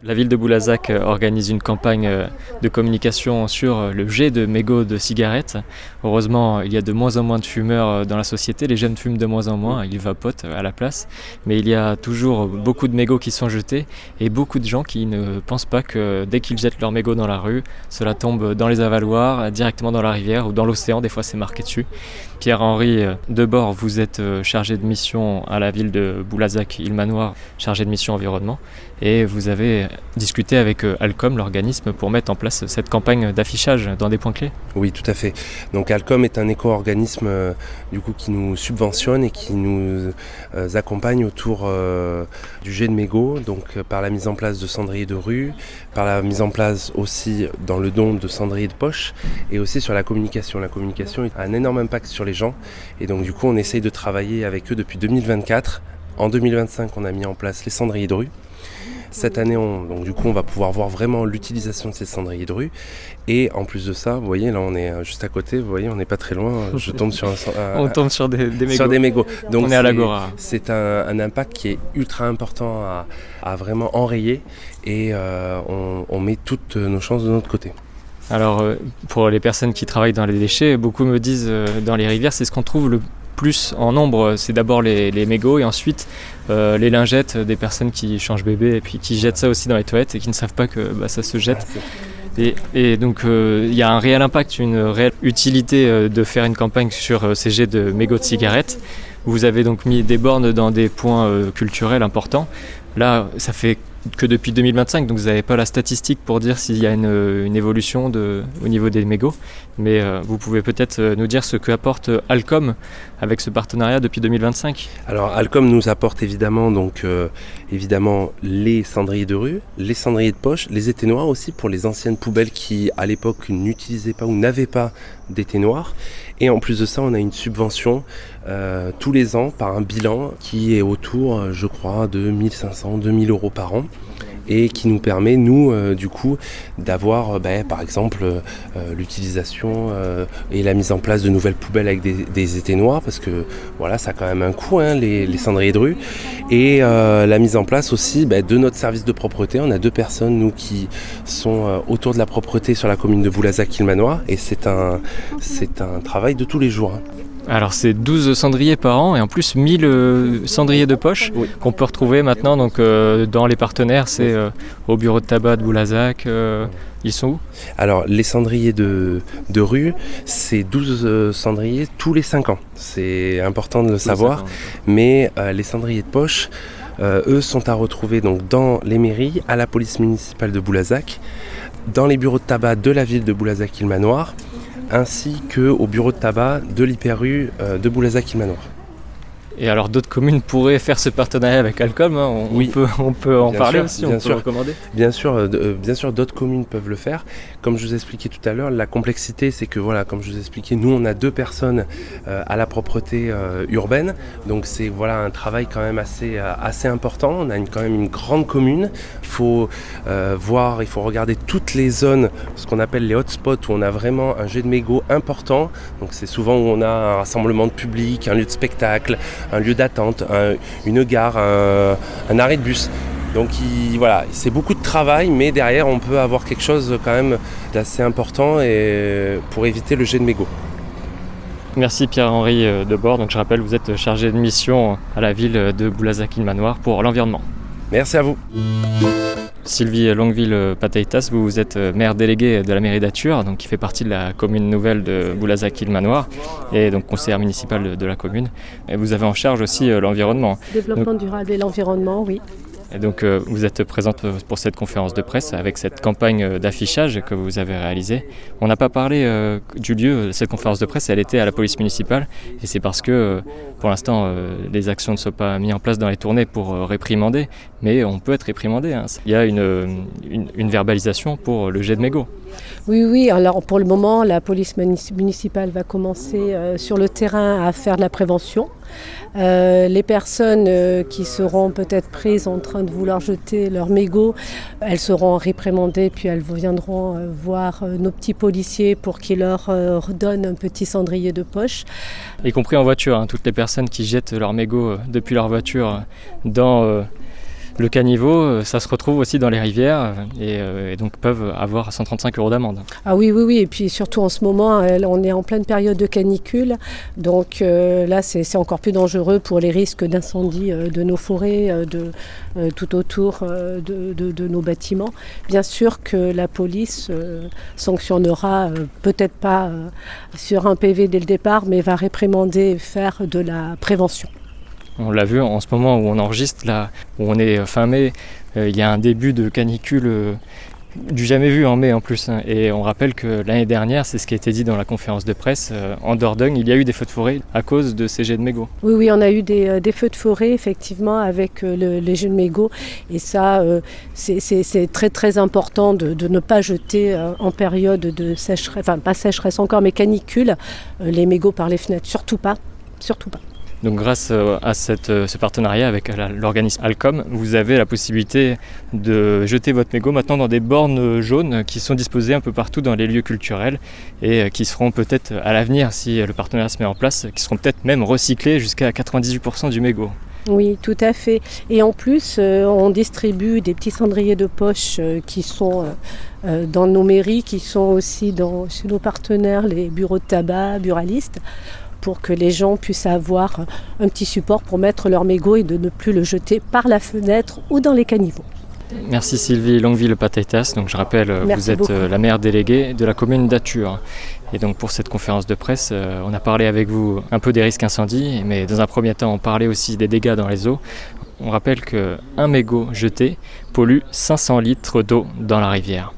La ville de Boulazac organise une campagne de communication sur le jet de mégots de cigarettes. Heureusement, il y a de moins en moins de fumeurs dans la société. Les jeunes fument de moins en moins, ils vapotent à la place. Mais il y a toujours beaucoup de mégots qui sont jetés et beaucoup de gens qui ne pensent pas que dès qu'ils jettent leurs mégots dans la rue, cela tombe dans les avaloirs, directement dans la rivière ou dans l'océan. Des fois, c'est marqué dessus. Pierre-Henri Debord, vous êtes chargé de mission à la ville de Boulazac-Ilmanoir, chargé de mission environnement, et vous avez discuté avec Alcom, l'organisme, pour mettre en place cette campagne d'affichage dans des points clés. Oui, tout à fait. Donc Alcom est un éco-organisme qui nous subventionne et qui nous accompagne autour du jet de mégots, donc par la mise en place de cendriers de rue, par la mise en place aussi dans le don de cendriers de poche et aussi sur la communication. La communication a un énorme impact sur les gens et donc du coup on essaye de travailler avec eux depuis 2024. En 2025 on a mis en place les cendriers de rue. Cette année, on va pouvoir voir vraiment l'utilisation de ces cendriers de rue. Et en plus de ça, vous voyez, là on est juste à côté, vous voyez, on n'est pas très loin. Je tombe sur on tombe sur des mégots. Sur des mégots. Donc on est à l'Agora. C'est un impact qui est ultra important à vraiment enrayer et on met toutes nos chances de notre côté. Alors, pour les personnes qui travaillent dans les déchets, beaucoup me disent dans les rivières, c'est ce qu'on trouve le plus en nombre, c'est d'abord les mégots et ensuite les lingettes des personnes qui changent bébé et puis qui jettent ça aussi dans les toilettes et qui ne savent pas que ça se jette. Et donc il y a un réel impact, une réelle utilité de faire une campagne sur ces jets de mégots de cigarettes. Vous avez donc mis des bornes dans des points culturels importants. Là, ça fait que depuis 2025, donc vous n'avez pas la statistique pour dire s'il y a une évolution au niveau des mégots, mais vous pouvez peut-être nous dire ce qu'apporte Alcom avec ce partenariat depuis 2025. Alors Alcom nous apporte évidemment les cendriers de rue, les cendriers de poche, les éteignoirs aussi pour les anciennes poubelles qui à l'époque n'utilisaient pas ou n'avaient pas d'éteignoir. Et en plus de ça, on a une subvention tous les ans par un bilan qui est autour, je crois, de 1500-2000 € par an et qui nous permet, nous, d'avoir, par exemple, l'utilisation et la mise en place de nouvelles poubelles avec des éteignoirs parce que, voilà, ça a quand même un coût, les cendriers de rue. Et la mise en place aussi de notre service de propreté. On a 2 personnes, nous, qui sont autour de la propreté sur la commune de Boulazac-Ilmanoir et c'est un travail de tous les jours. Alors c'est 12 cendriers par an et en plus 1000 cendriers de poche qu'on peut retrouver maintenant donc, dans les partenaires, c'est au bureau de tabac de Boulazac. Ils sont où ? Alors les cendriers de rue, c'est 12 cendriers tous les 5 ans. C'est important de le savoir, mais les cendriers de poche, eux sont à retrouver donc, dans les mairies, à la police municipale de Boulazac, dans les bureaux de tabac de la ville de Boulazac-Ilmanoir, ainsi qu'au bureau de tabac de l'Hyper-Rue de Boulazac-Ilmanoir. Et alors d'autres communes pourraient faire ce partenariat avec Alcom, on peut en parler aussi, on peut le recommander. Bien sûr, d'autres communes peuvent le faire. Comme je vous expliquais tout à l'heure, la complexité, c'est que comme je vous expliquais, nous on a 2 personnes à la propreté urbaine, donc c'est un travail quand même assez important. On a quand même une grande commune. Il faut regarder toutes les zones, ce qu'on appelle les hotspots, où on a vraiment un jet de mégots important. Donc c'est souvent où on a un rassemblement de public, un lieu de spectacle, un lieu d'attente, une gare, un arrêt de bus. Donc c'est beaucoup de travail, mais derrière on peut avoir quelque chose quand même d'assez important et pour éviter le jet de mégots. Merci Pierre-Henri Debord. Donc je rappelle, vous êtes chargé de mission à la ville de Boulazac-Ilmanoir pour l'environnement. Merci à vous. Sylvie Longueville-Pateitas, vous êtes maire déléguée de la mairie d'Ature, donc qui fait partie de la commune nouvelle de Boulazac-Ilmanoir et donc conseillère municipale de la commune. Et vous avez en charge aussi l'environnement. Développement durable et l'environnement, oui. Et donc vous êtes présente pour cette conférence de presse avec cette campagne d'affichage que vous avez réalisée. On n'a pas parlé du lieu de cette conférence de presse, elle était à la police municipale et c'est parce que pour l'instant les actions ne sont pas mises en place dans les tournées pour réprimander, mais on peut être réprimandé. Il y a une verbalisation pour le jet de mégots. Oui, alors pour le moment la police municipale va commencer sur le terrain à faire de la prévention. Les personnes qui seront peut-être prises en train de vouloir jeter leurs mégots, elles seront réprimandées puis elles viendront voir nos petits policiers pour qu'ils leur redonnent un petit cendrier de poche. Y compris en voiture, toutes les personnes qui jettent leurs mégots depuis leur voiture dans Le caniveau, ça se retrouve aussi dans les rivières et donc peuvent avoir 135 € d'amende. Ah oui, et puis surtout en ce moment, on est en pleine période de canicule, donc là c'est encore plus dangereux pour les risques d'incendie de nos forêts, tout autour de nos bâtiments. Bien sûr que la police sanctionnera, peut-être pas sur un PV dès le départ, mais va réprimander et faire de la prévention. On l'a vu en ce moment où on enregistre, là où on est fin mai, il y a un début de canicule du jamais vu en mai en plus. Et on rappelle que l'année dernière, c'est ce qui a été dit dans la conférence de presse, en Dordogne, il y a eu des feux de forêt à cause de ces jets de mégots. Oui, on a eu des feux de forêt effectivement avec les jets de mégots. Et ça, c'est très très important de ne pas jeter en période de sécheresse, enfin pas sécheresse encore, mais canicule, les mégots par les fenêtres. Surtout pas. Donc grâce à ce partenariat avec l'organisme Alcom, vous avez la possibilité de jeter votre mégot maintenant dans des bornes jaunes qui sont disposées un peu partout dans les lieux culturels et qui seront peut-être à l'avenir, si le partenariat se met en place, qui seront peut-être même recyclés jusqu'à 98% du mégot. Oui, tout à fait. Et en plus, on distribue des petits cendriers de poche qui sont dans nos mairies, qui sont aussi chez nos partenaires, les bureaux de tabac, buralistes, pour que les gens puissent avoir un petit support pour mettre leur mégot et de ne plus le jeter par la fenêtre ou dans les caniveaux. Merci Sylvie Longueville-Pataitas. Donc je rappelle, vous êtes la maire déléguée de la commune d'Ature. Et donc pour cette conférence de presse, on a parlé avec vous un peu des risques incendies, mais dans un premier temps, on parlait aussi des dégâts dans les eaux. On rappelle qu'un mégot jeté pollue 500 litres d'eau dans la rivière.